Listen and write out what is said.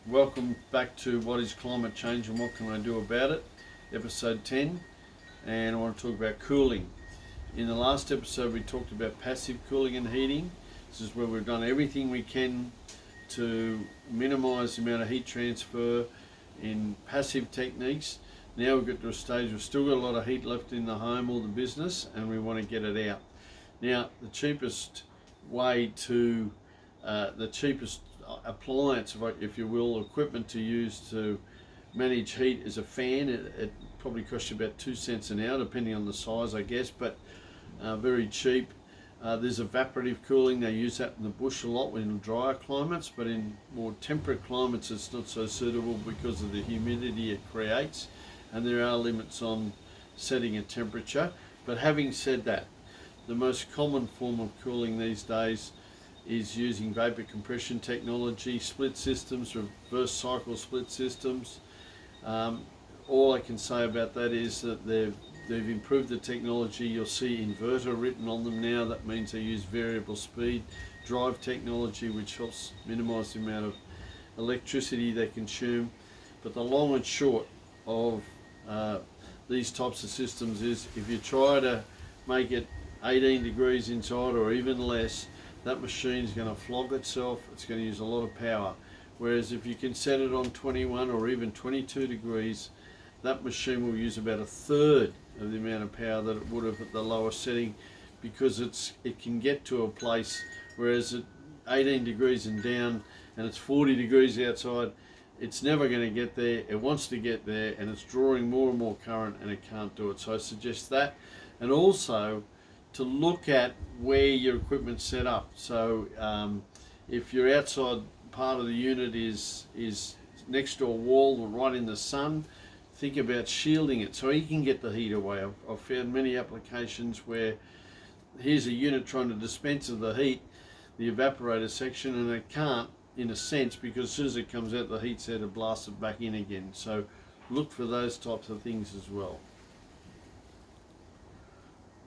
Welcome back to What is Climate Change and What Can I Do About It, episode 10, and I want to talk about cooling. In the last episode we talked about passive cooling and heating. This is where we've done everything we can to minimise the amount of heat transfer in passive techniques. Now we've got to a stage we've still got a lot of heat left in the home or the business and we want to get it out. Now the cheapest way to the cheapest appliance, if you will, equipment to use to manage heat is a fan. It probably costs you about 2 cents an hour depending on the size, I guess, but very cheap. There's evaporative cooling. They use that in the bush a lot in drier climates, but in more temperate climates it's not so suitable because of the humidity it creates, and there are limits on setting a temperature. But having said that, the most common form of cooling these days is using vapor compression technology, split systems, reverse cycle split systems. All I can say about that is that they've improved the technology. You'll see inverter written on them now. That means they use variable speed drive technology, which helps minimize the amount of electricity they consume. But the long and short of these types of systems is if you try to make it 18 degrees inside or even less, that machine is going to flog itself. It's going to use a lot of power. Whereas if you can set it on 21 or even 22 degrees, that machine will use about a third of the amount of power that it would have at the lower setting, because it can get to a place, whereas at 18 degrees and down and it's 40 degrees outside, it's never going to get there. It wants to get there and it's drawing more and more current and it can't do it. So I suggest that, and also to look at where your equipment's set up. So if your outside part of the unit is next to a wall or right in the sun, think about shielding it so you can get the heat away. I've found many applications where here's a unit trying to dispense of the heat, the evaporator section, and it can't, in a sense, because as soon as it comes out the heat's there to blast it back in again. So look for those types of things as well.